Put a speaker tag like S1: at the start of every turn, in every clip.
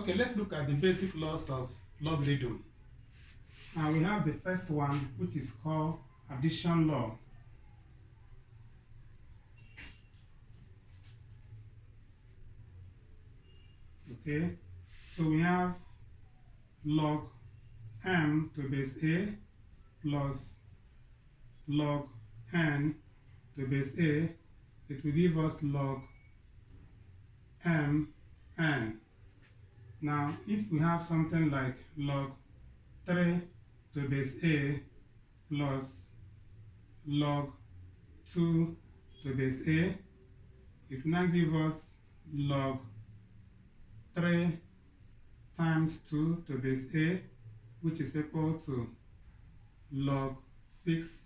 S1: Okay, let's look at the basic laws of logarithm. Now we have the first one, which is called addition law. Okay, so we have log m to base a plus log n to base a. It will give us log m n. Now, if we have something like log 3 to base a plus log 2 to base a, it will now give us log 3 times 2 to base a, which is equal to log 6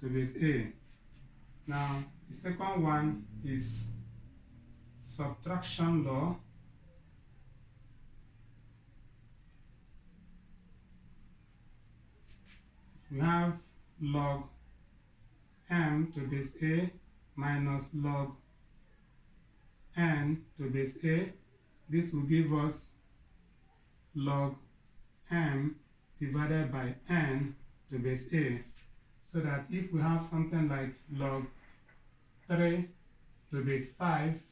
S1: to base a. Now, the second one is subtraction law. We have log m to base a minus log n to base a. This will give us log m divided by n to base a. So that if we have something like log 3 to base 5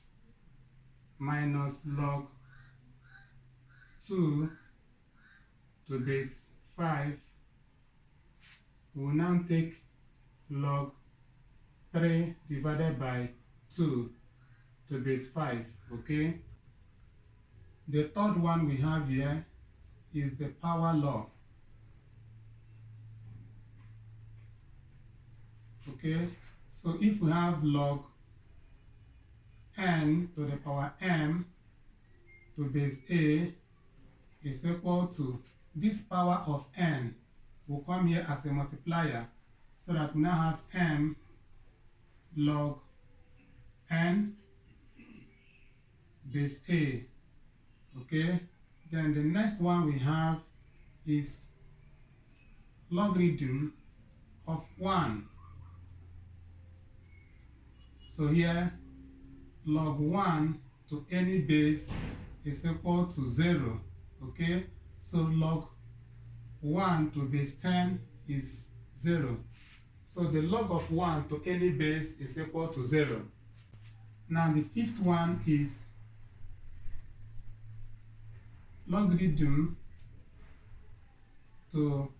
S1: minus log 2 to base 5, we will now take log 3 divided by 2 to base 5, okay? The third one we have here is the power law. Okay, so if we have log n to the power m to base a is equal to this power of n will come here as a multiplier, so that we now have m log n base a. Okay, then the next one we have is logarithm of 1. So here log 1 to any base is equal to 0. Okay, so log 1 to base 10 is 0. So the log of 1 to any base is equal to 0. Now the fifth one is logarithm to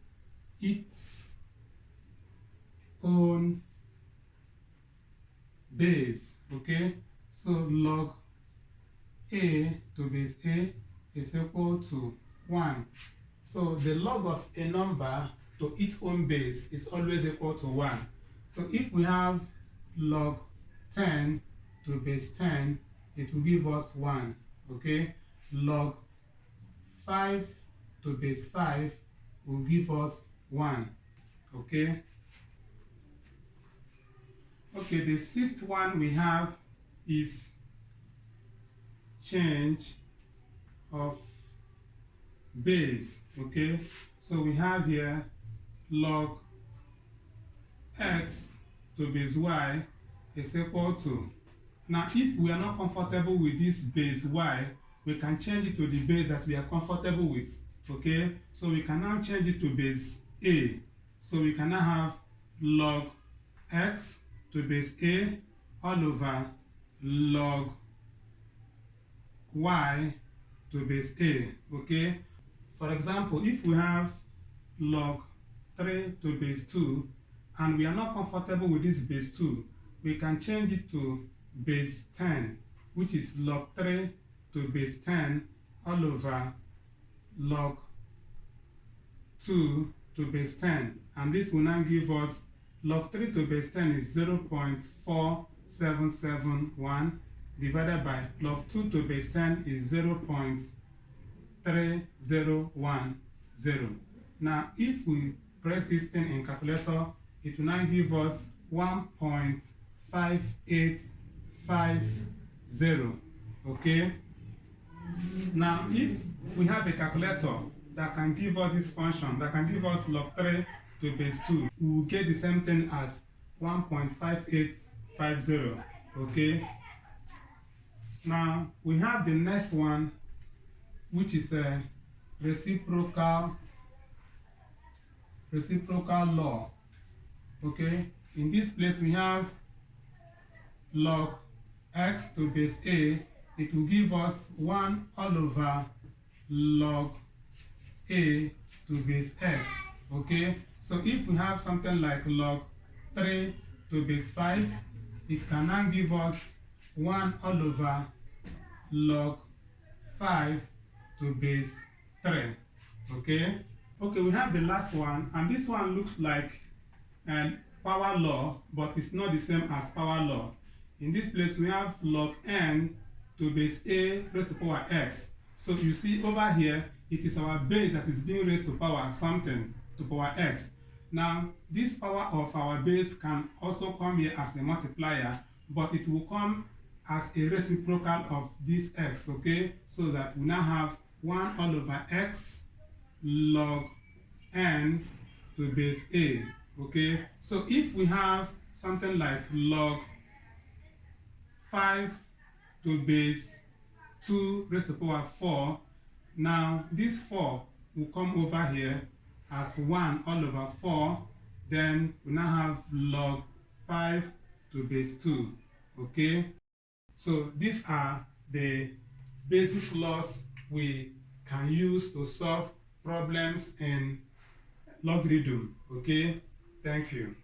S1: its own base. Okay, so log a to base a is equal to 1. So the log of a number to its own base is always equal to 1. So if we have log 10 to base 10, it will give us 1. Okay, log 5 to base 5 will give us 1. Okay. Okay, the sixth one we have is change of base. Okay, so we have here log x to base y is equal to, now if we are not comfortable with this base y, we can change it to the base that we are comfortable with. Okay, so we can now change it to base a. So we can now have log x to base a all over log y to base a. Okay, for example, if we have log 3 to base 2 and we are not comfortable with this base 2, we can change it to base 10, which is log 3 to base 10 all over log 2 to base 10, and this will now give us log 3 to base 10 is 0.4771 divided by log 2 to base 10 is 0.3010. Now if we press this thing in calculator, it will now give us 1.5850. Okay, now if we have a calculator that can give us this function, that can give us log 3 to base 2, we will get the same thing as 1.5850. Okay, now we have the next one, which is a reciprocal law. Okay, in this place we have log x to base a. It will give us 1 all over log a to base x. Okay, so if we have something like log 3 to base 5, it can now give us 1 all over log 5 to base 3. Okay, we have the last one, and this one looks like power law, but it's not the same as power law. In this place we have log n to base a raised to power x. So you see over here, it is our base that is being raised to power something, to power x. Now this power of our base can also come here as a multiplier, but it will come as a reciprocal of this x. Okay, so that we now have 1 all over x log n to base a. Okay, so if we have something like log 5 to base 2 raised to power 4, now this 4 will come over here as 1 all over 4. Then we now have log 5 to base 2. Okay, so these are the basic laws we can use to solve problems in logarithm. Okay, thank you.